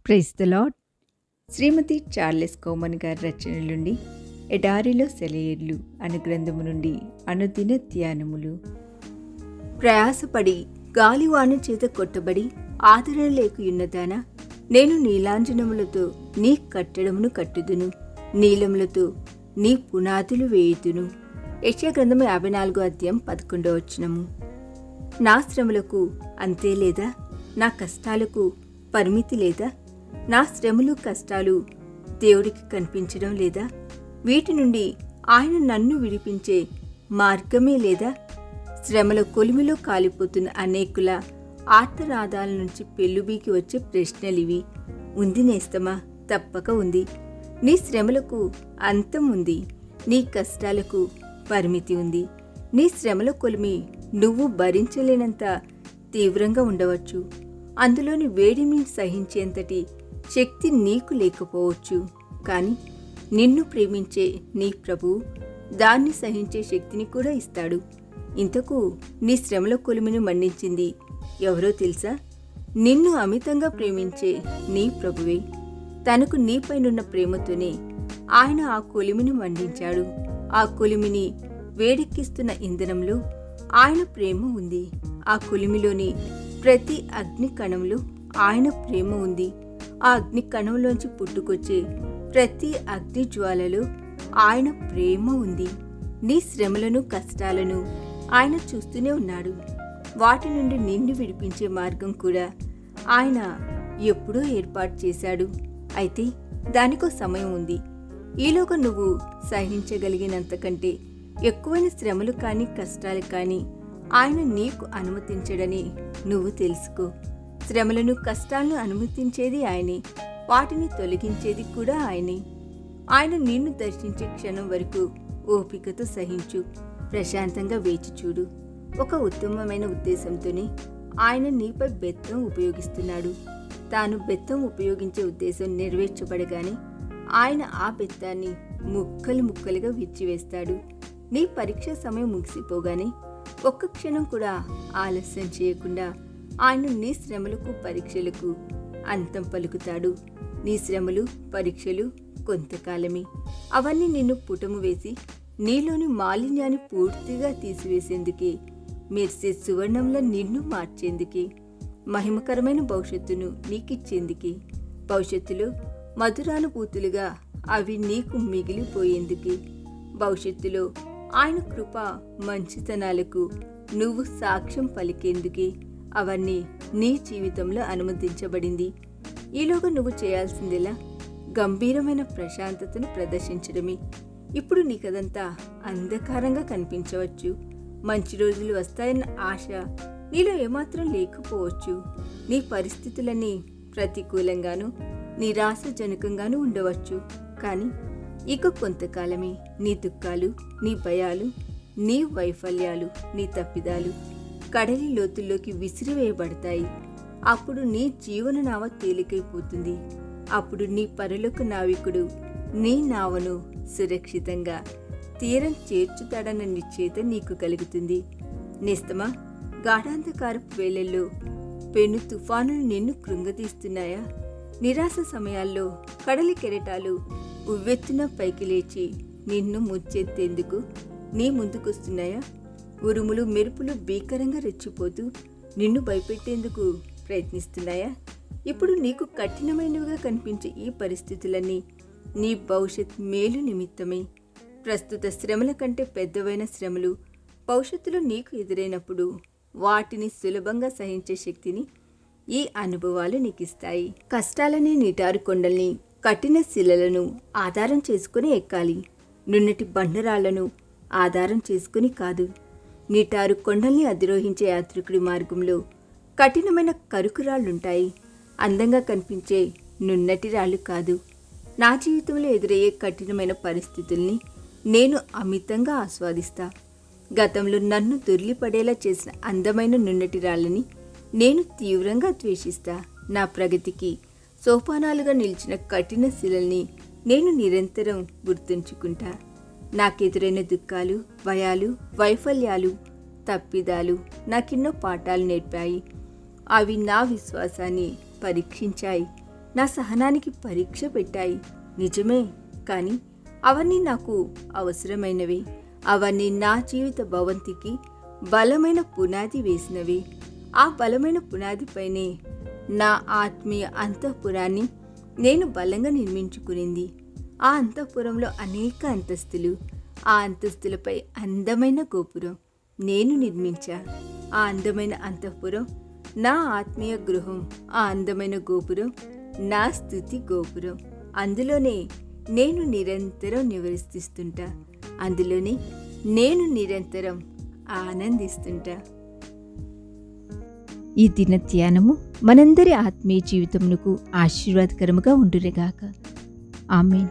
Praise the Lord. శ్రీమతి Charles Cowman గారి రచనల నుండి ఎడారిలో సెలయేర్లు అను గ్రంథము నుండి అనుదిన ధ్యానములు. ప్రయాసపడి గాలివాన చేత కొట్టబడి ఆదరణ లేకుయున్నదానా, నేను నీలాంజనములతో నీ కట్టడమును కట్టుదును, నీలములతో నీ పునాదులు వేయుదును. యెషయా గ్రంథము 54:11. నా శ్రమలకు అంతే లేదా? నా కష్టాలకు పరిమితి లేదా? నా శ్రమలు కష్టాలు దేవుడికి కనిపించడం లేదా? వీటి నుండి ఆయన నన్ను విడిపించే మార్గమే లేదా? శ్రమల కొలిమిలో కాలిపోతున్న అనేకుల ఆర్తనాదాల నుంచి పెళ్ళుబీకి వచ్చే ప్రశ్నలివి. ఉంది నేస్తమా, తప్పక ఉంది. నీ శ్రమలకు అంతం ఉంది, నీ కష్టాలకు పరిమితి ఉంది. నీ శ్రమల కొలిమి నువ్వు భరించలేనంత తీవ్రంగా ఉండవచ్చు. అందులోని వేడిని సహించేంతటి శక్తి నీకు లేకపోవచ్చు. కానీ నిన్ను ప్రేమించే నీ ప్రభువు దాన్ని సహించే శక్తిని కూడా ఇస్తాడు. ఇంతకు నీ శ్రమల కొలిమిని మండించింది ఎవరో తెలుసా? నిన్ను అమితంగా ప్రేమించే నీ ప్రభువే. తనకు నీపైనున్న ప్రేమతోనే ఆయన ఆ కొలిమిని మండించాడు. ఆ కొలిమిని వేడెక్కిస్తున్న ఇంధనంలో ఆయన ప్రేమ ఉంది. ఆ కొలిమిలోని ప్రతి అగ్ని కణంలో ఆయన ప్రేమ ఉంది. ఆ అగ్ని కణంలోంచి పుట్టుకొచ్చే ప్రతి అగ్ని జ్వాలలో ఆయన ప్రేమ ఉంది. నీ శ్రమలను కష్టాలను ఆయన చూస్తూనే ఉన్నాడు. వాటి నుండి నిన్ను విడిపించే మార్గం కూడా ఆయన ఎప్పుడో ఏర్పాటు చేశాడు. అయితే దానికో సమయం ఉంది. ఈలోగా నువ్వు సహించగలిగినంతకంటే ఎక్కువైన శ్రమలు కానీ కష్టాలు కానీ ఆయన నీకు అనుమతించడని నువ్వు తెలుసుకో. శ్రమలను కష్టాలను అనుమతించేది ఆయనే, వాటిని తొలగించేది కూడా ఆయనే. ఆయన నిన్ను దర్శించే క్షణం వరకు ఓపికతో సహించు, ప్రశాంతంగా వేచి చూడు. ఒక ఉత్తమమైన ఉద్దేశంతోనే ఆయన నీపై బెత్తం ఉపయోగిస్తున్నాడు. తాను బెత్తం ఉపయోగించే ఉద్దేశం నెరవేర్చబడగానే ఆయన ఆ బెత్తాన్ని ముక్కలు ముక్కలుగా విచ్చివేస్తాడు. నీ పరీక్ష సమయం ముగిసిపోగానే ఒక్క క్షణం కూడా ఆలస్యం చేయకుండా ఆయన నీ శ్రమలకు పరీక్షలకు అంతం పలుకుతాడు. నీ శ్రమలు పరీక్షలు కొంతకాలమే. అవన్నీ నిన్ను పుటము వేసి నీలోని మాలిన్యాన్ని పూర్తిగా తీసివేసేందుకే, మెరిసే సువర్ణంలో నిన్ను మార్చేందుకే, మహిమకరమైన భవిష్యత్తును నీకిచ్చేందుకే, భవిష్యత్తులో మధురానుభూతులుగా అవి నీకు మిగిలిపోయేందుకే, భవిష్యత్తులో ఆయన కృప మంచితనాలకు నువ్వు సాక్ష్యం పలికేందుకే అవన్నీ నీ జీవితంలో అనుమతించబడింది. ఈలోగా నువ్వు చేయాల్సిందిలా గంభీరమైన ప్రశాంతతను ప్రదర్శించడమే. ఇప్పుడు నీకదంతా అంధకారంగా కనిపించవచ్చు. మంచి రోజులు వస్తాయన్న ఆశ నీలో ఏమాత్రం లేకపోవచ్చు. నీ పరిస్థితులన్నీ ప్రతికూలంగానూ నిరాశజనకంగానూ ఉండవచ్చు. కానీ ఇక కొంతకాలమే నీ దుఃఖాలు, నీ భయాలు, నీ వైఫల్యాలు, నీ తప్పిదాలు కడలి లోతుల్లోకి విసిరివేయబడతాయి. అప్పుడు నీ జీవన నావ తేలికైపోతుంది. అప్పుడు నీ పరలోక నావికుడు నీ నావను సురక్షితంగా తీరం చేర్చుతాడన్న నిశ్చయిత నీకు కలుగుతుంది. నేస్తమా, గాఢాంధకారపు వేళల్లో పెను తుఫానులు నిన్ను కృంగతీస్తున్నాయా? నిరాశ సమయాల్లో కడలి కెరటాలు ఉవ్వెత్తున పైకి లేచి నిన్ను ముచ్చెత్తేందుకు నీ ముందుకొస్తున్నాయా? ఉరుములు మెరుపులు భీకరంగా రెచ్చిపోతూ నిన్ను భయపెట్టేందుకు ప్రయత్నిస్తున్నాయా? ఇప్పుడు నీకు కఠినమైనవిగా కనిపించే ఈ పరిస్థితులన్నీ నీ భవిష్యత్ మేలు నిమిత్తమే. ప్రస్తుత శ్రమల కంటే పెద్దవైన శ్రమలు భవిష్యత్తులో నీకు ఎదురైనప్పుడు వాటిని సులభంగా సహించే శక్తిని ఈ అనుభవాలు నీకిస్తాయి. కష్టాలనే నిటారు కొండల్ని, కఠిన శిలలను ఆధారం చేసుకుని ఎక్కాలి. నున్నటి బండరాళ్లను ఆధారం చేసుకుని కాదు. నిటారు కొండల్ని అధిరోహించే యాత్రికుడి మార్గంలో కఠినమైన కరుకురాళ్లుంటాయి. అందంగా కనిపించే నున్నటి రాళ్ళు కాదు. నా జీవితంలో ఎదురయ్యే కఠినమైన పరిస్థితుల్ని నేను అమితంగా ఆస్వాదిస్తా. గతంలో నన్ను దొర్లిపడేలా చేసిన అందమైన నున్నటి రాళ్ళని నేను తీవ్రంగా ద్వేషిస్తా. నా ప్రగతికి సోపానాలుగా నిలిచిన కఠిన శిలల్ని నేను నిరంతరం గుర్తుంచుకుంటా. నాకెదురైన దుఃఖాలు, భయాలు, వైఫల్యాలు, తప్పిదాలు నాకెన్నో పాఠాలు నేర్పాయి. అవి నా విశ్వాసాన్ని పరీక్షించాయి. నా సహనానికి పరీక్ష పెట్టాయి. నిజమే, కానీ అవన్నీ నాకు అవసరమైనవే. అవన్నీ నా జీవిత భవంతికి బలమైన పునాది వేసినవి. ఆ బలమైన పునాదిపైనే నా ఆత్మీయ అంతఃపురాన్ని నేను బలంగా నిర్మించుకునింది. ఆ అంతఃపురంలో అనేక అంతస్తులు, ఆ అంతస్తులపై అందమైన గోపురం నేను నిర్మించా. ఆ అందమైన అంతఃపురం నా ఆత్మీయ గృహం. ఆ అందమైన గోపురం నా స్తుతి గోపురం. అందులోనే నేను నిరంతరం నివసిస్తుంటా. అందులోనే నేను నిరంతరం ఆనందిస్తుంటా. ఈ దిన ధ్యానము మనందరి ఆత్మీయ జీవితమునకు ఆశీర్వాదకరముగా ఉండునుగాక. ఆమేన్.